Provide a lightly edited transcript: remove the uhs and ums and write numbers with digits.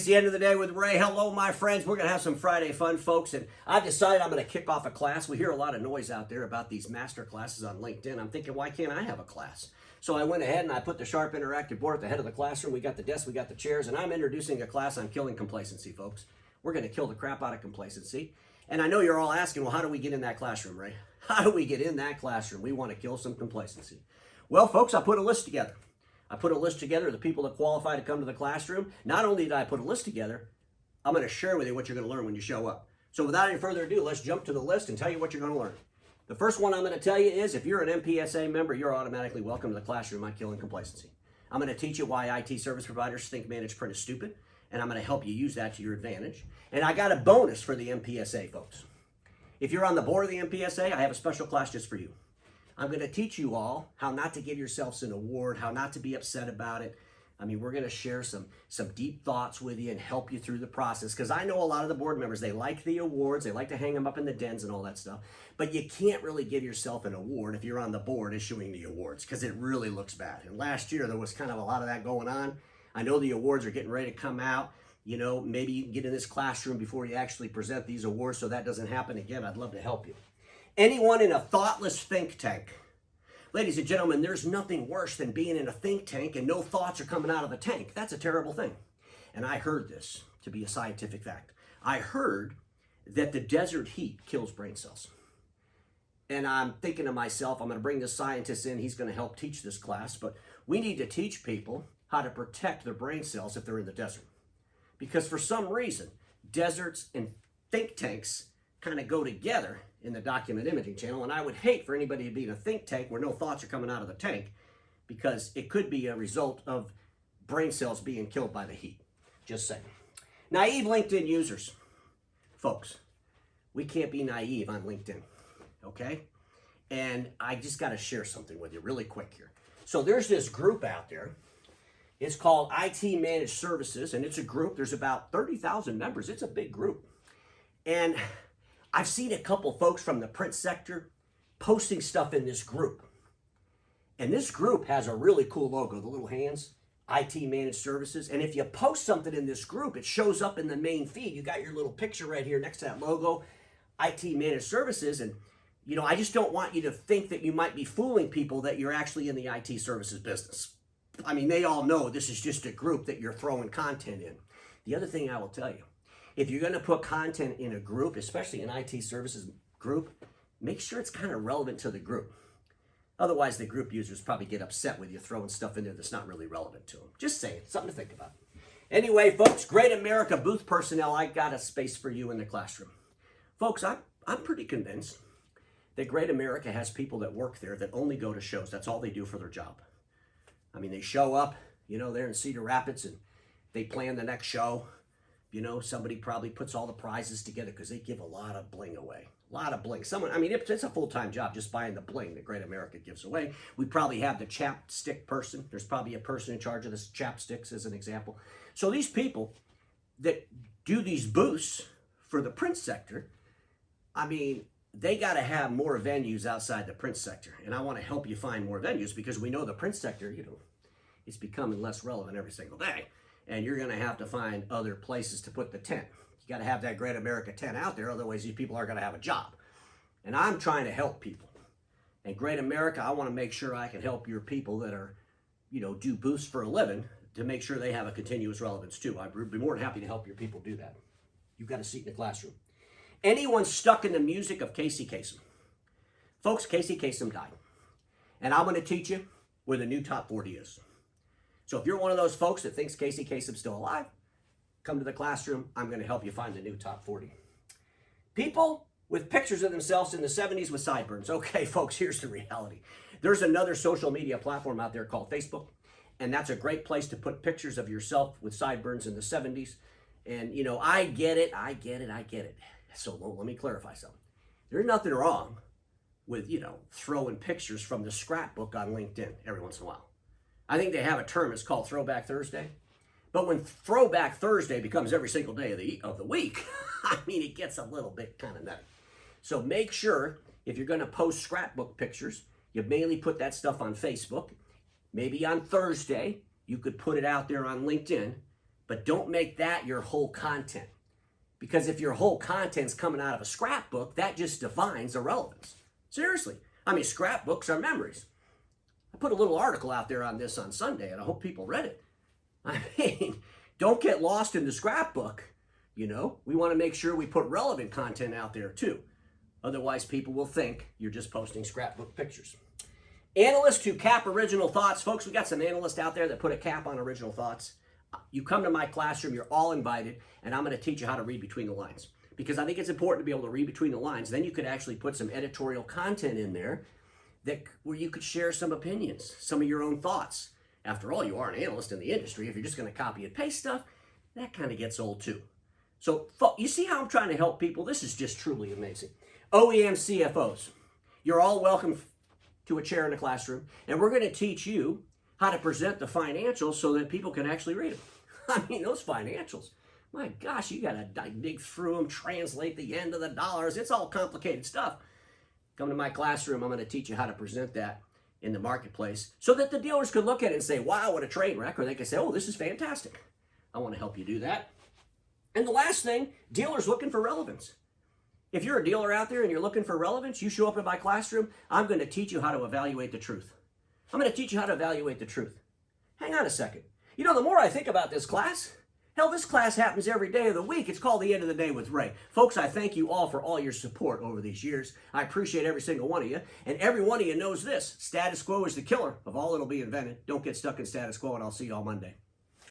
the end of the day with Ray. Hello, my friends. We're going to have some Friday fun, folks. And I've decided I'm going to kick off a class. We hear a lot of noise out there about these master classes on LinkedIn. I'm thinking, why can't I have a class? So I went ahead and I put the Sharp Interactive board at the head of the classroom. We got the desk, we got the chairs, and I'm introducing a class on killing complacency, folks. We're going to kill the crap out of complacency. And I know you're all asking, well, how do we get in that classroom, Ray? How do we get in that classroom? We want to kill some complacency. Well, folks, I put a list together. I put a list together of the people that qualify to come to the classroom. Not only did I put a list together, I'm going to share with you what you're going to learn when you show up. So without any further ado, let's jump to the list and tell you what you're going to learn. The first one I'm going to tell you is if you're an MPSA member, you're automatically welcome to the classroom on killing complacency. I'm going to teach you why IT service providers think manage print is stupid, and I'm going to help you use that to your advantage. And I got a bonus for the MPSA, folks. If you're on the board of the MPSA, I have a special class just for you. I'm going to teach you all how not to give yourselves an award, how not to be upset about it. I mean, we're going to share some deep thoughts with you and help you through the process, because I know a lot of the board members, they like the awards, they like to hang them up in the dens and all that stuff, but you can't really give yourself an award if you're on the board issuing the awards, because it really looks bad. And last year, there was kind of a lot of that going on. I know the awards are getting ready to come out. You know, maybe you can get in this classroom before you actually present these awards so that doesn't happen again. I'd love to help you. Anyone in a thoughtless think tank. Ladies and gentlemen, there's nothing worse than being in a think tank and no thoughts are coming out of the tank. That's a terrible thing. And I heard this to be a scientific fact. I heard that the desert heat kills brain cells. And I'm thinking to myself, I'm going to bring this scientist in. He's going to help teach this class. But we need to teach people how to protect their brain cells if they're in the desert. Because for some reason, deserts and think tanks kind of go together in the document imaging channel, and I would hate for anybody to be in a think tank where no thoughts are coming out of the tank, because it could be a result of brain cells being killed by the heat. Just saying. Naive LinkedIn users. Folks, we can't be naive on LinkedIn, okay? And I just got to share something with you really quick here. So there's this group out there. It's called IT Managed Services, and it's a group. There's about 30,000 members. It's a big group. And I've seen a couple folks from the print sector posting stuff in this group. And this group has a really cool logo, the little hands, IT Managed Services. And if you post something in this group, it shows up in the main feed. You got your little picture right here next to that logo, IT Managed Services. And, you know, I just don't want you to think that you might be fooling people that you're actually in the IT services business. I mean, they all know this is just a group that you're throwing content in. The other thing I will tell you, if you're going to put content in a group, especially an IT services group, make sure it's kind of relevant to the group. Otherwise, the group users probably get upset with you throwing stuff in there that's not really relevant to them. Just saying, something to think about. Anyway, folks, Great America booth personnel, I got a space for you in the classroom. Folks, I'm pretty convinced that Great America has people that work there that only go to shows. That's all they do for their job. I mean, they show up, you know, they're in Cedar Rapids and they plan the next show. You know, somebody probably puts all the prizes together because they give a lot of bling away. A lot of bling. Someone, I mean, it's a full-time job just buying the bling that Great America gives away. We probably have the chapstick person. There's probably a person in charge of the chapsticks as an example. So these people that do these booths for the print sector, I mean, they got to have more venues outside the print sector. And I want to help you find more venues because we know the print sector, you know, it's becoming less relevant every single day. And you're going to have to find other places to put the tent. You got to have that Great America tent out there, otherwise these people aren't going to have a job. And I'm trying to help people. And Great America, I want to make sure I can help your people that are, you know, do booths for a living to make sure they have a continuous relevance too. I'd be more than happy to help your people do that. You've got a seat in the classroom. Anyone stuck in the music of Casey Kasem. Folks, Casey Kasem died. And I'm going to teach you where the new top 40 is. So if you're one of those folks that thinks Casey Kasem's still alive, come to the classroom. I'm going to help you find the new top 40. People with pictures of themselves in the 70s with sideburns. Okay, folks, here's the reality. There's another social media platform out there called Facebook, and that's a great place to put pictures of yourself with sideburns in the 70s. And, you know, I get it. So let me clarify something. There's nothing wrong with, you know, throwing pictures from the scrapbook on LinkedIn every once in a while. I think they have a term, it's called Throwback Thursday. But when Throwback Thursday becomes every single day of the week, I mean, it gets a little bit kind of nutty. So make sure, if you're going to post scrapbook pictures, you mainly put that stuff on Facebook. Maybe on Thursday, you could put it out there on LinkedIn. But don't make that your whole content. Because if your whole content's coming out of a scrapbook, that just defines irrelevance. Seriously. I mean, scrapbooks are memories. I put a little article out there on this on Sunday, and I hope people read it. I mean, don't get lost in the scrapbook. You know, we want to make sure we put relevant content out there too. Otherwise, people will think you're just posting scrapbook pictures. Analysts who cap original thoughts. Folks, we got some analysts out there that put a cap on original thoughts. You come to my classroom, you're all invited, and I'm going to teach you how to read between the lines. Because I think it's important to be able to read between the lines. Then you could actually put some editorial content in there where you could share some opinions, some of your own thoughts. After all, you are an analyst in the industry. If you're just going to copy and paste stuff, that kind of gets old too. So you see how I'm trying to help people? This is just truly amazing. OEM CFOs, you're all welcome to a chair in the classroom, and we're going to teach you how to present the financials so that people can actually read them. I mean, those financials, my gosh, you got to dig through them, translate the end of the dollars. It's all complicated stuff. Come to my classroom, I'm going to teach you how to present that in the marketplace so that the dealers could look at it and say, wow, what a train wreck, or they could say, oh, this is fantastic. I want to help you do that. And the last thing, dealers looking for relevance. If you're a dealer out there and you're looking for relevance, you show up in my classroom, I'm going to teach you how to evaluate the truth. I'm going to teach you how to evaluate the truth. Hang on a second. You know, the more I think about this class, hell, this class happens every day of the week. It's called The End of the Day with Ray. Folks, I thank you all for all your support over these years. I appreciate every single one of you. And every one of you knows this. Status quo is the killer of all that'll be invented. Don't get stuck in status quo, and I'll see you all Monday.